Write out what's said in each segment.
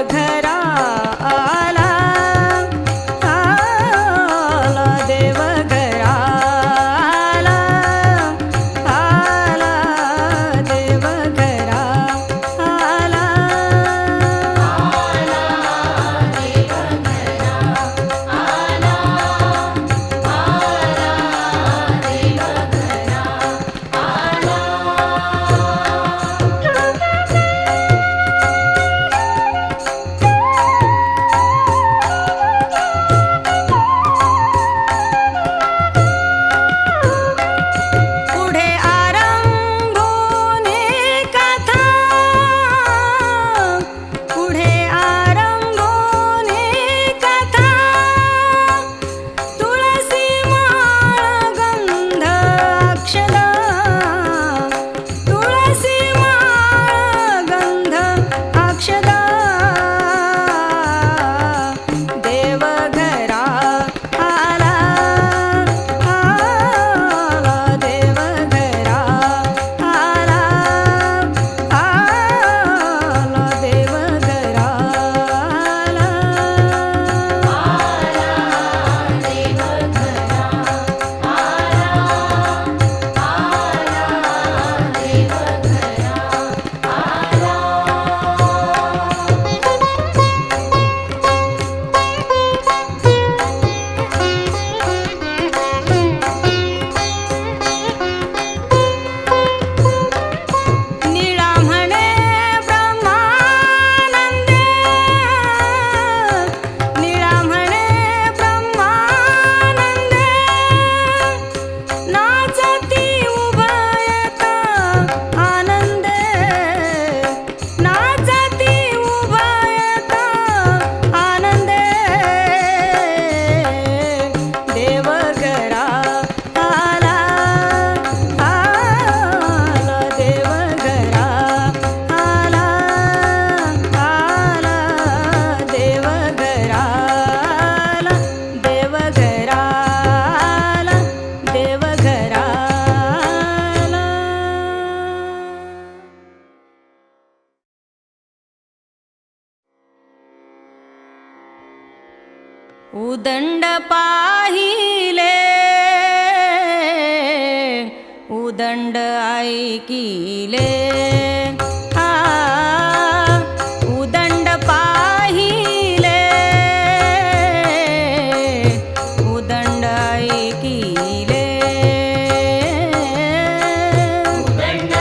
देवघरा आला आला देवघरा आला आला देवघरा आला पुढे आरंभोने कथा पुढे आरंभोने कथा तुळसी माळ गंध अक्षदा तुळसी माळ गंध अक्षदा देवघरा आला आला देवघरा आला आला देवघरा आला निळा म्हणे ब्रह्मानंदे निळा म्हणे ब्रह्मानंदे नाचती उभयता आनंदे नाचती उभयता आनंदे देवघरा आला आला देवघरा आला आला देवघरा आला देवघरा आला देवघरा आला उदंड पाहिले उदंड ऐकिले आ उदंड पाहिले उदंड ऐकिले उदंड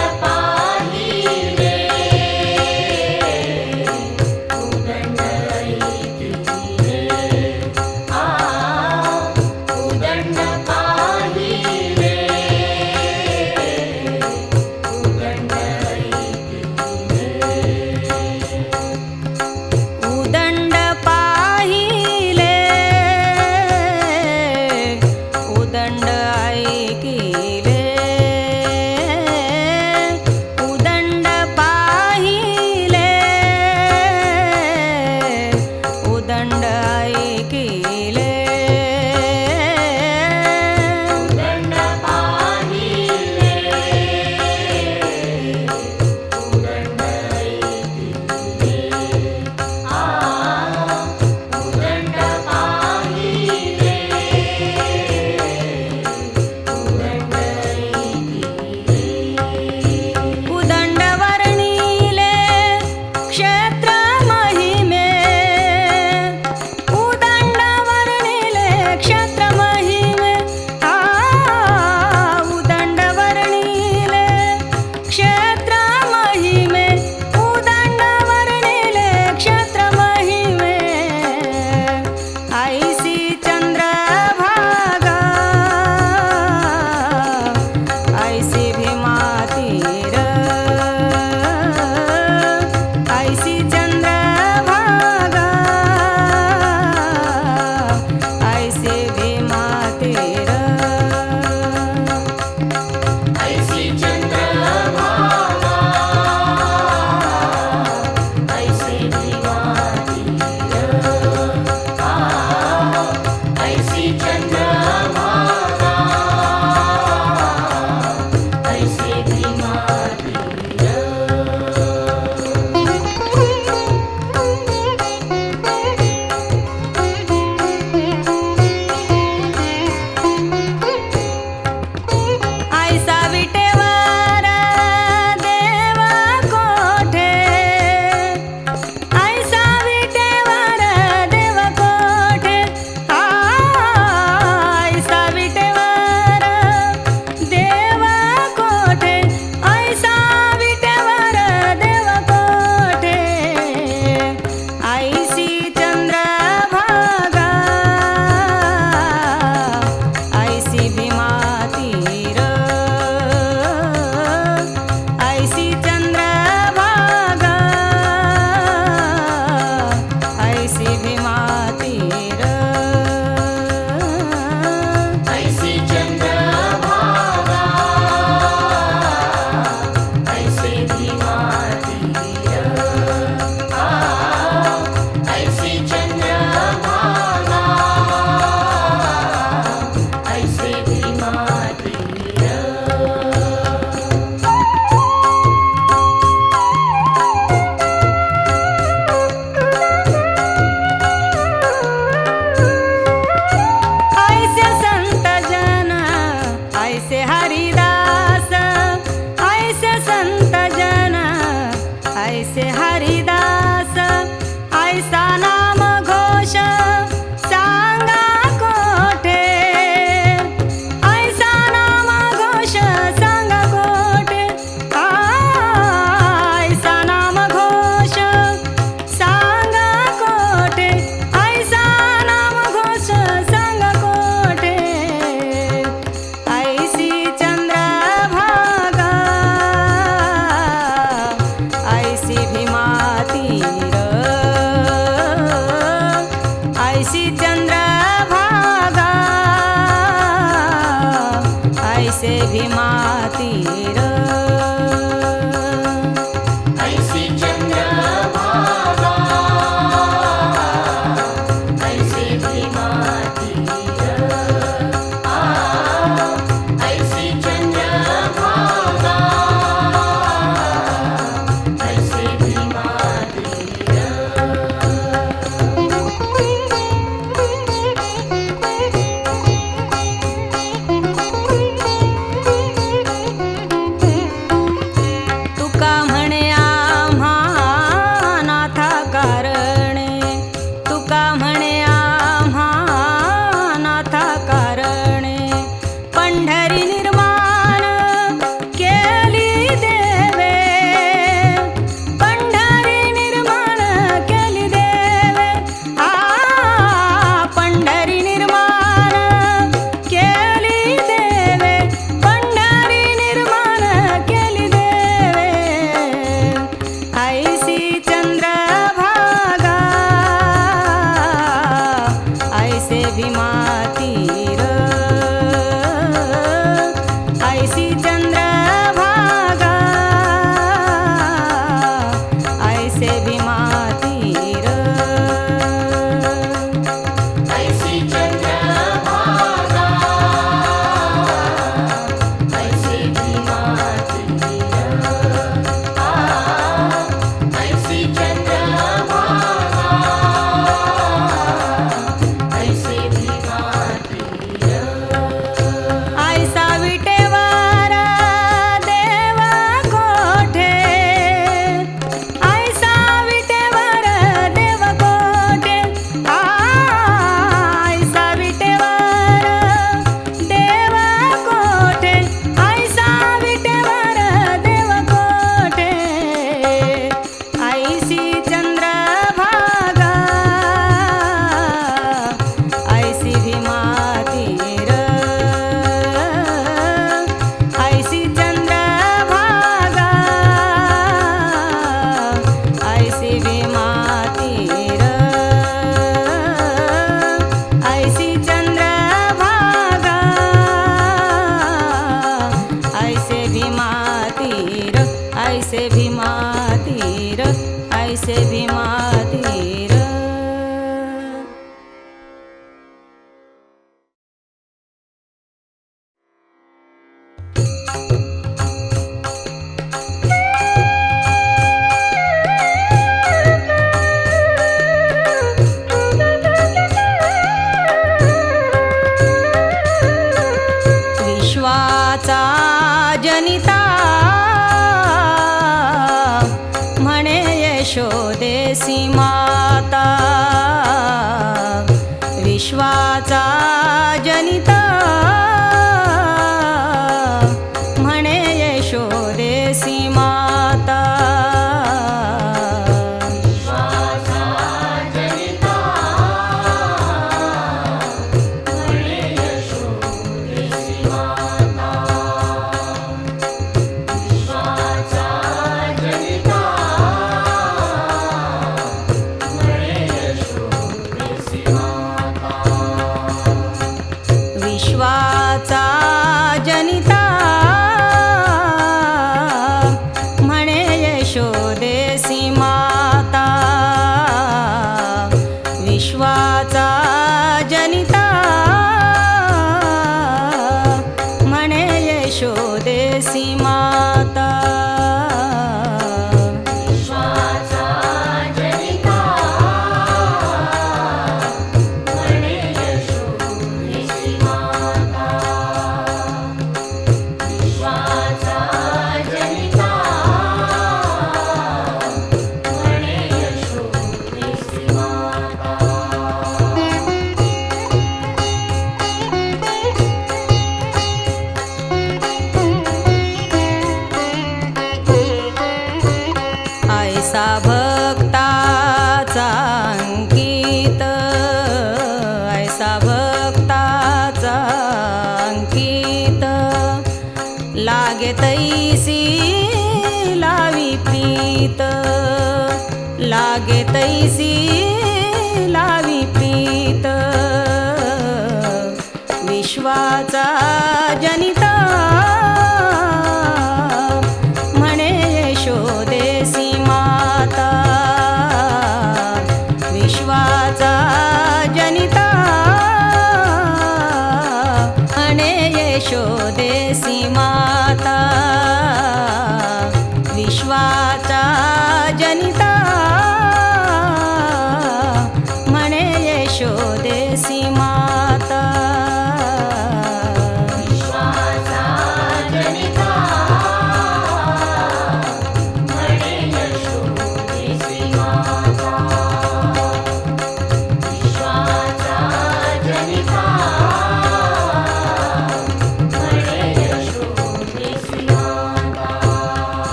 भीमातीर ऐसी चंद्रभागा ऐसे भीमातीर ऐसी चंद्रभागा ऐसे भीमातीर तुका म्हणे आम्हा नाथा कारणे तुका म्हणे आम्हा नाथा कारणे पंढरी निर्माण केली देवे पंढरी निर्माण केली देवे पंढरी निर्माण केली देवे पंढरी निर्माण केली देवे ऐसी चंद्रभागा ऐसे भीमातीर ऐसी चंद्रभागा ऐसे भीमातीर ऐसी चंद्रभागा ऐसे भीमातीर ऐसी चंद्रभागा ऐसे भीमातीर ऐसा विटेवर देव कोठे ऐसा विटेवर देव कोठे ऐसा विटेवर देव कोठे ऐसा विटेवर देव कोठे ऐसी चंद्रभागा ऐसी भीमातीर ऐसी चंद्रभागा ऐसी भीमातीर ऐसी चंद्रभागा ऐसे भीमातीर ऐसे भीमातीर ऐसे भीमातीर विश्वाचा जनिता म्हणे यशोदेसी माता विश्वाचा जनिता म्हणे यशोदेसी माता विश्वाचा जनिता म्हणे यशोदेसी माता विश्वाचा जनिता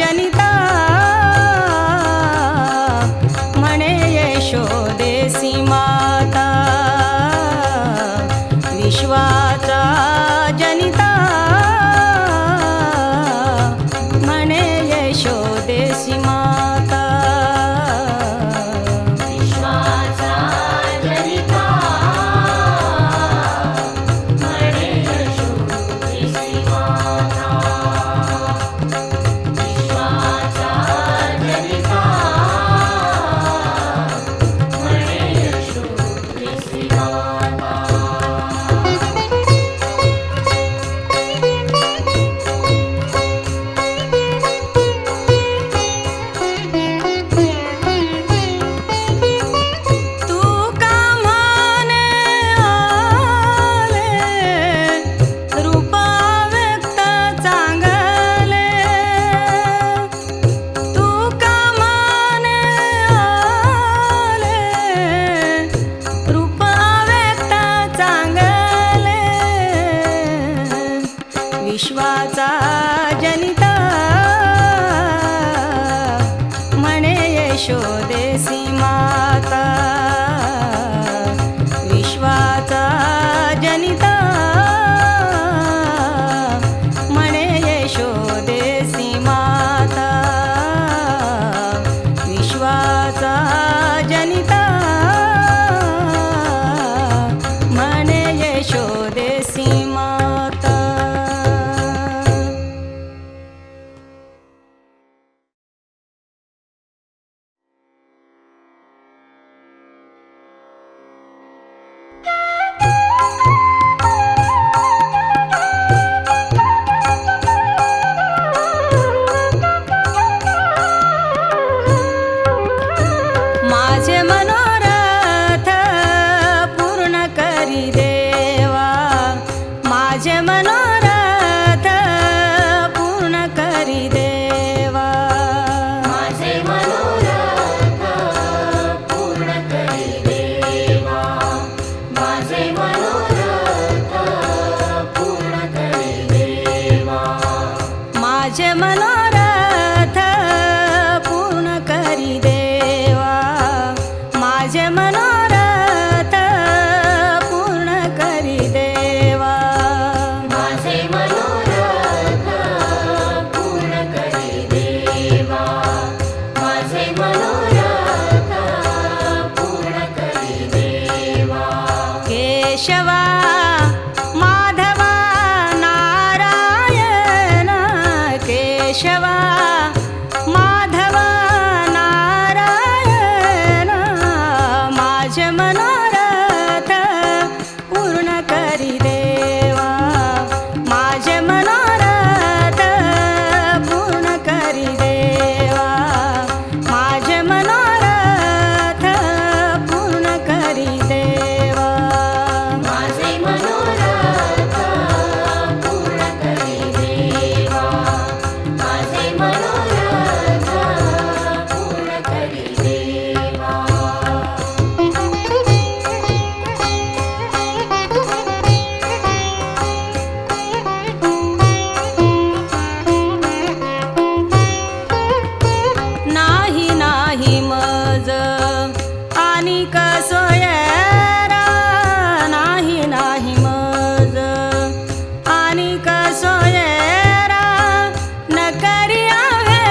जनिता म्हणे यशोदेसी माता विश्वाचा जनिता म्हणे यशोदेसी माता विश्वाचा जनिता म्हणे यशोदेसी माता विश्वाचा जनिता म्हणे यशोदेसी माता तू का म्हणे आले रूपा व्यक्त चांगले तू का म्हणे आले रूपा व्यक्त चांगले विश्वाचा जनिता म्हणे यशोदेसी माता विश्वाचा जनिता म्हणे यशोदेसी माता विश्वाचा जनिता म्हणे यशोदेसी माता माझे मनोरथ पूर्ण करी देवा माझे मनोरथ पूर्ण करी देवा माझे मनोरथ पूर्ण करी देवा माझे मनोरथ पूर्ण करी देवा माझे मनोरथ पूर्ण करी देवा माझे मनोरथ पूर्ण करी देवा माझे मनोरथ पूर्ण करी देवा माझे मनोरथ पूर्ण करी देवा केशवा माधवा नारायण केशवा माधवा नारायण माझे मनोरथ पूर्ण करी देवा माझे मनोरथ पूर्ण करी देवा माझे मनोरथ पूर्ण करी देवा माझे मनोरथ पूर्ण करी देवा माझे मनोरथ पूर्ण करी देवा नाही नाही मज आणि कसोयरा नाही नाही मज आणि कसोयरा न करी आहे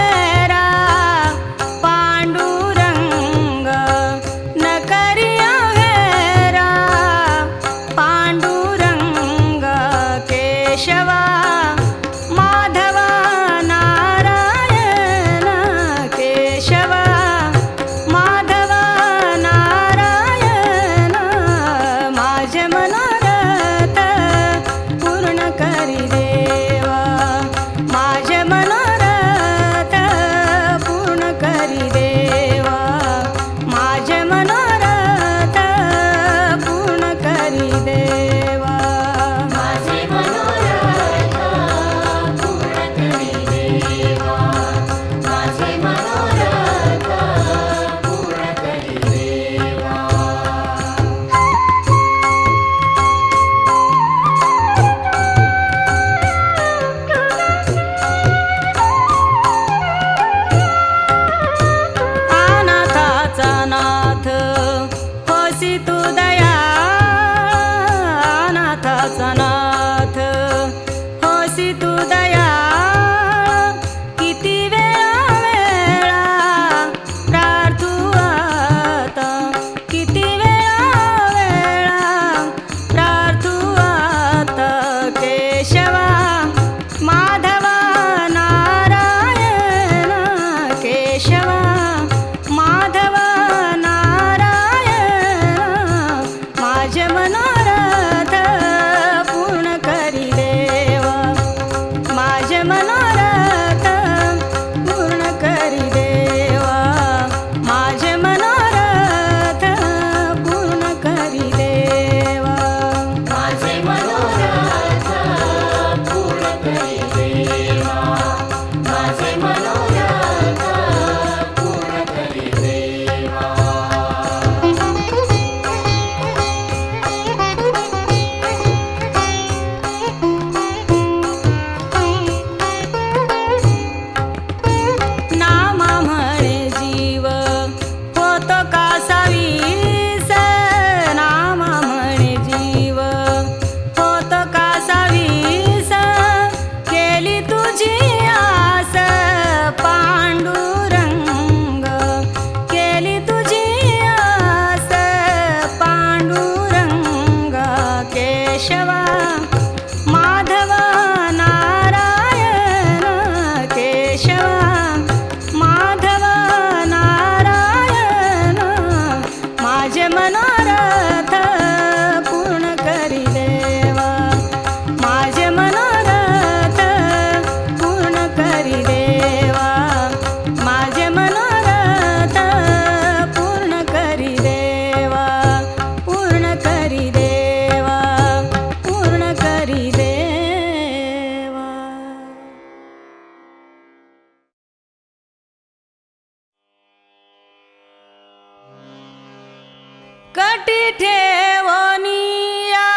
ठेवोनिया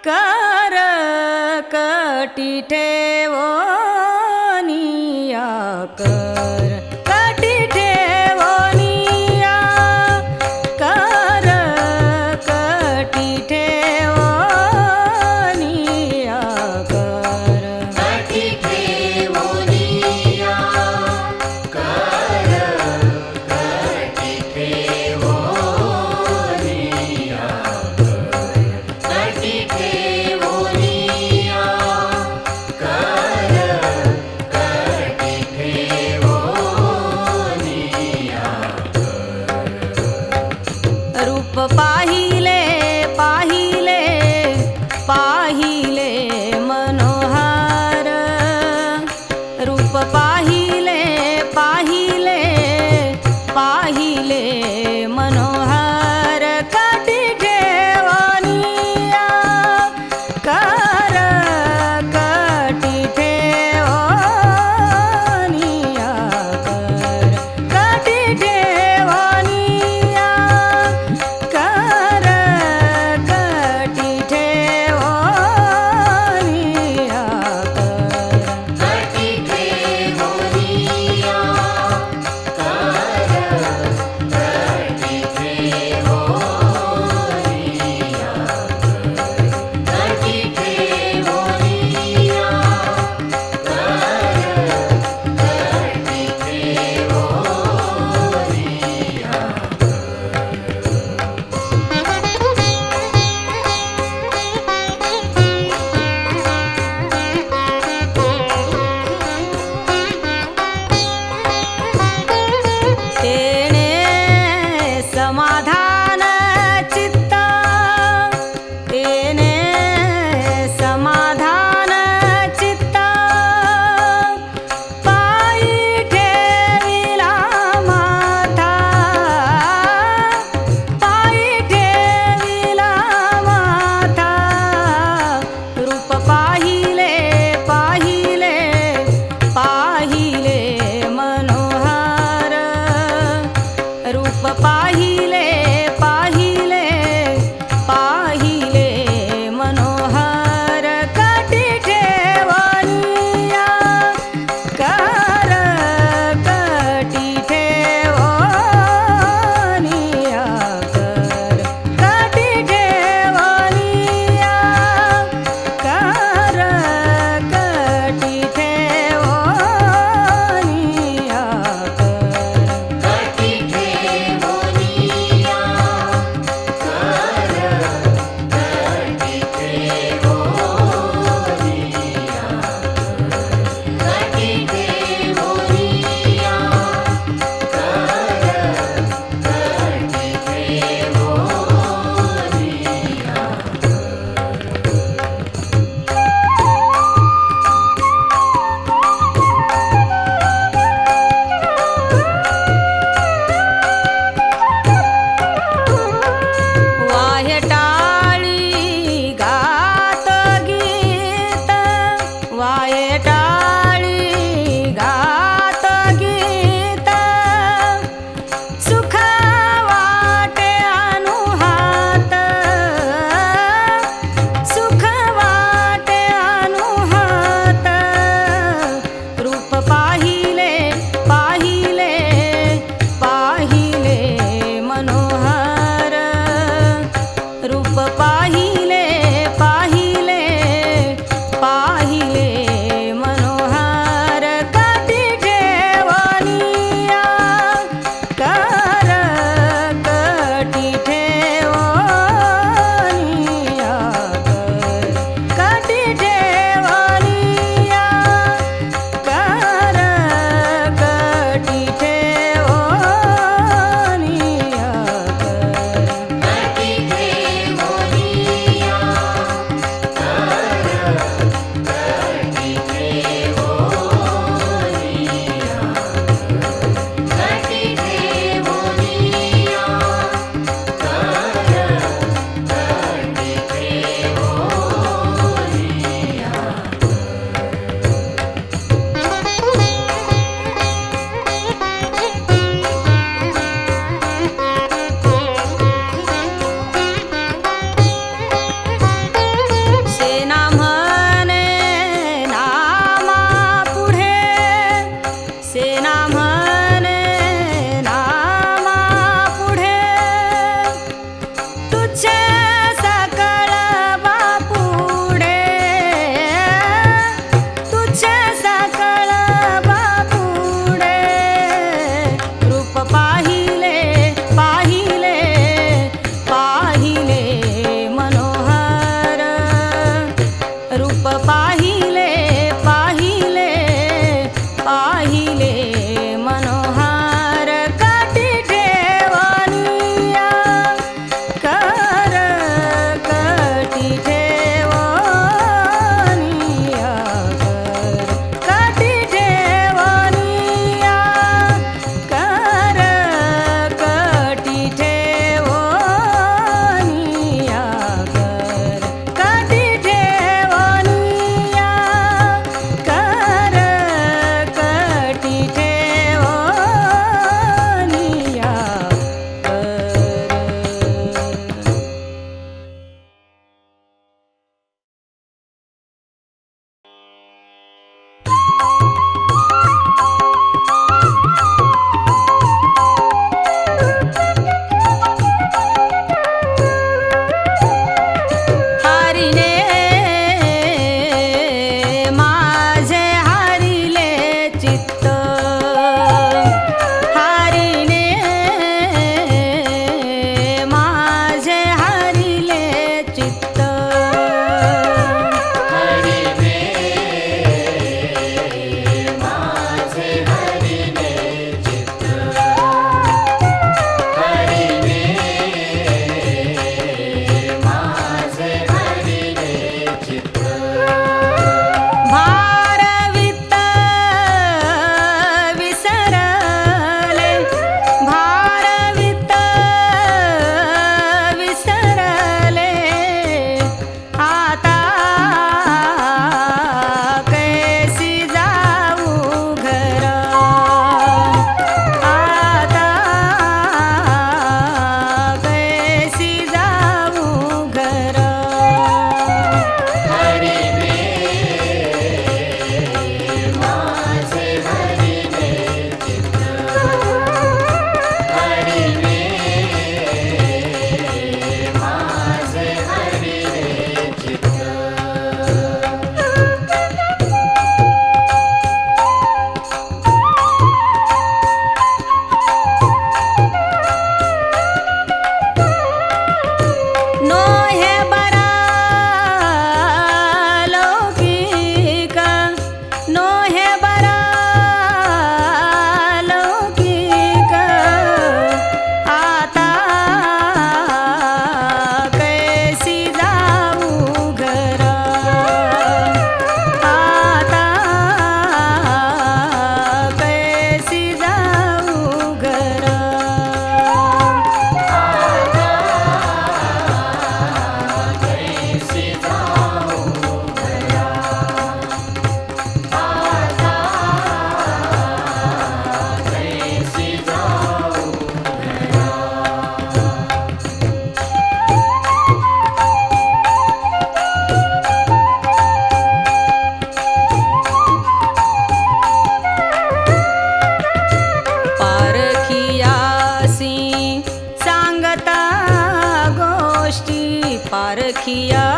कर कटी ठेवोनिया कर कटी ठेवोनिया कर कटी ठेवोनिया कर कटी ठेवोनिया कर कटी ठेवोनिया कटी ठेवोनिया कर कटी ठेवोनिया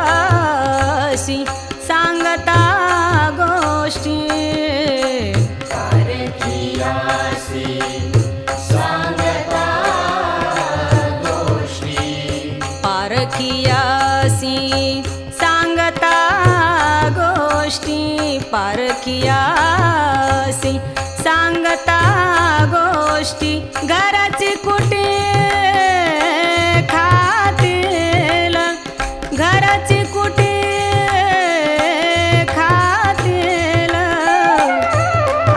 पारखियासी सांगता गोष्टी पारखियासी सांगता गोष्टी पारखियासी सांगता गोष्टी पारखियासी सांगता गोष्टी घराची कुटी खातील घराची कुटी खातील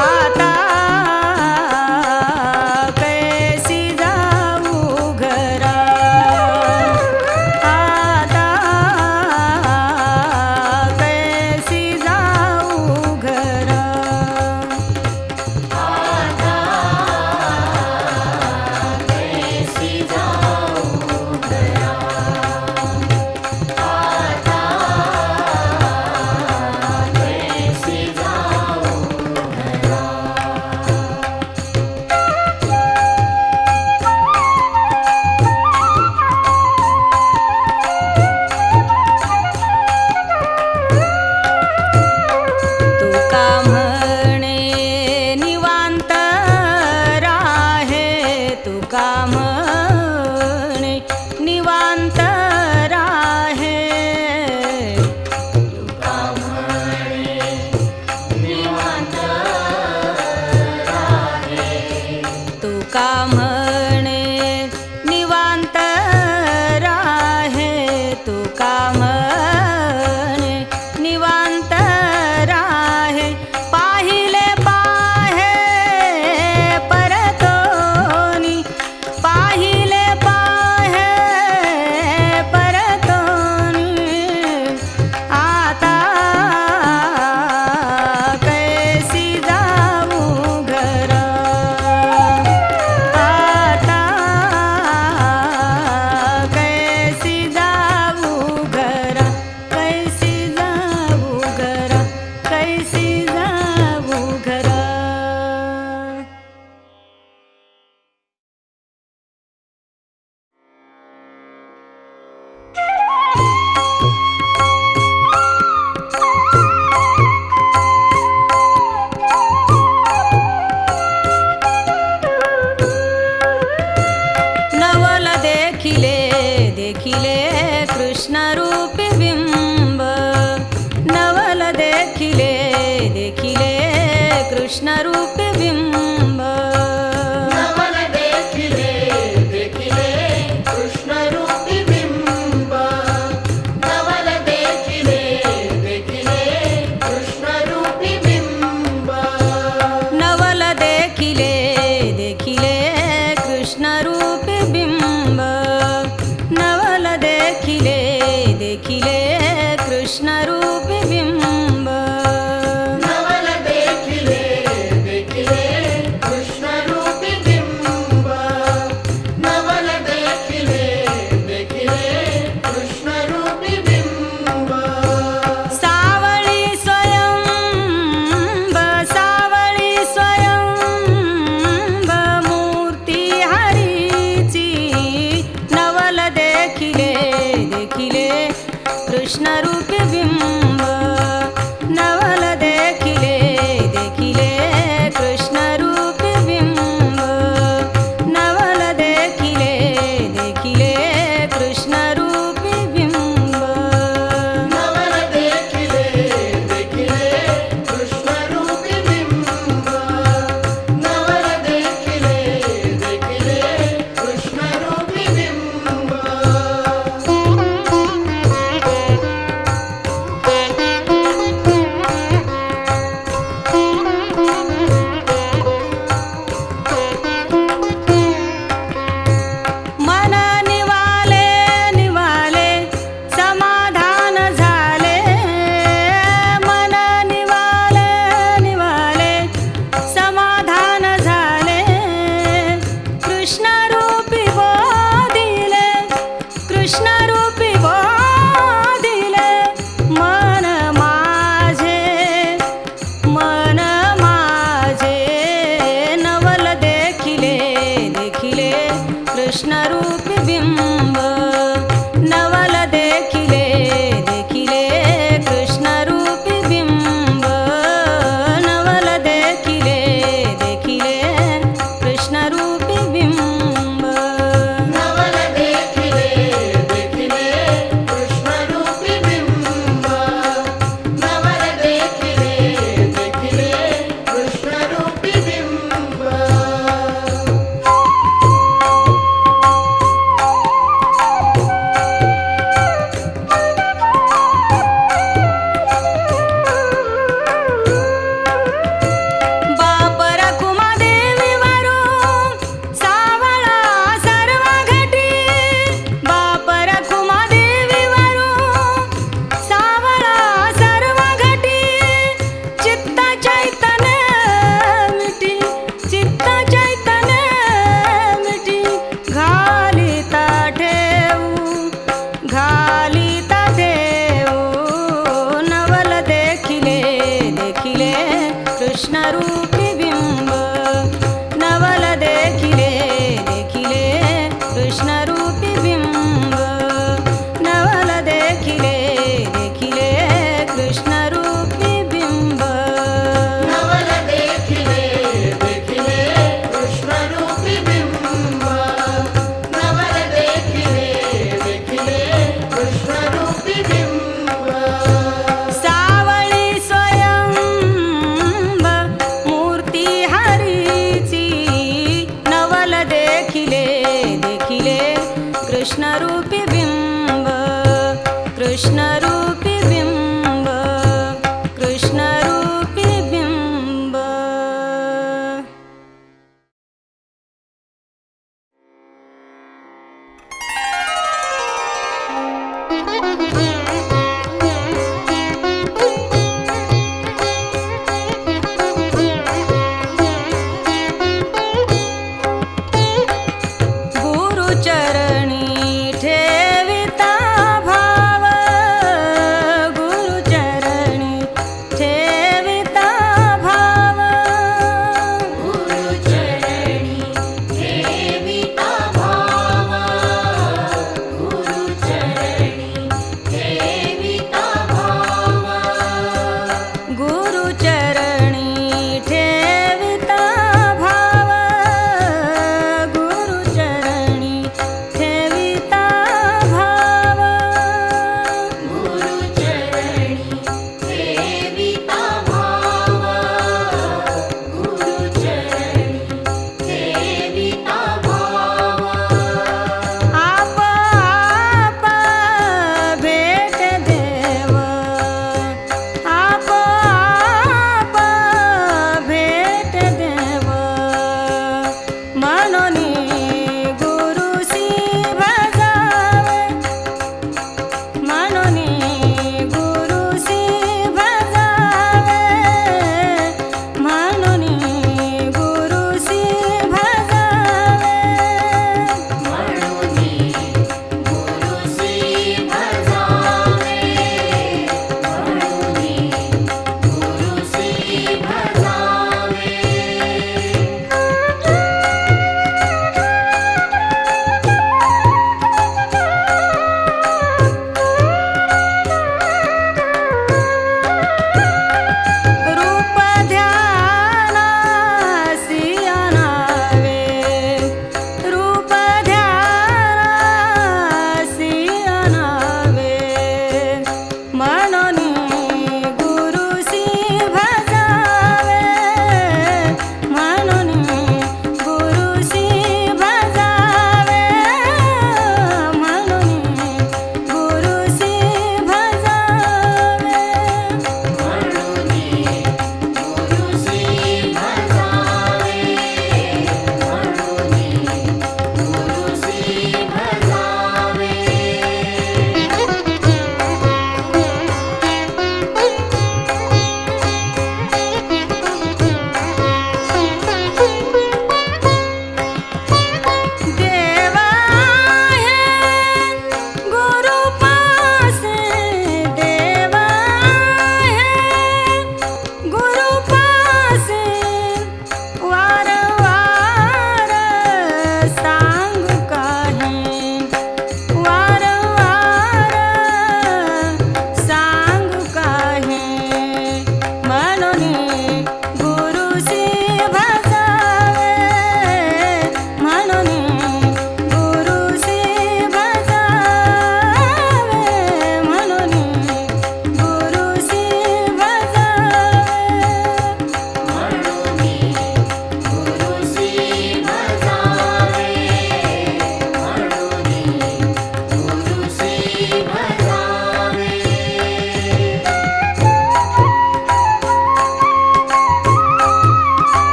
आता कैसी जाऊ घरा आता कैसी जाऊ घरा कैसी जाऊ घरा आता कैसी जाऊ घरा तुका म्हणे निवांत राहे तुका म्हणे निवांत राहे तुका म्हणे निवांत राहे तुका म्हणे निवांत राहे तुका म्हणे निवांत राहे पाहिले पाहे परतोनी पाहिले पाहे परतोनी आता कैसी जाऊ घरा आता कैसी जाऊ घरा कैसी जाऊ घरा कैसी जाऊ घरा नवल देखिले देखिले कृष्ण रूपी बिंब नवल देखिले देखिले कृष्ण रूपी बिंब नवल देखिले देखिले कृष्ण रूपी बिंब नवल देखिले देखिले कृष्ण रूपी बिंब नवल देखिले देखिले कृष्ण रूपी बिंब नवल देखिले देखिले कृष्ण रूपी बिंब नवल देखिले देखिले कृष्ण रूपी बिंब नवल देखिले देखिले कृष्ण रूपी बिंब सावळी स्वयंब मूर्ती हरीची नवल देखिले देखिले कृष्ण रूपी बिंब नवल देखिले देखिले कृष्ण रूपी बिंब नवल देखिले देखिले कृष्ण रूपी बिंब नवल देखिले देखिले कृष्ण रूपी बिंब नवल देखिले देखिले कृष्ण रूपी बिंब मन निवाले निवाले समाधान झाले मन निवाले निवाले समाधान झाले कृष्ण रूपी बोधिले कृष्ण रूपी बोधिले मन माझे नवल देखिले देखिले कृष्ण रूपी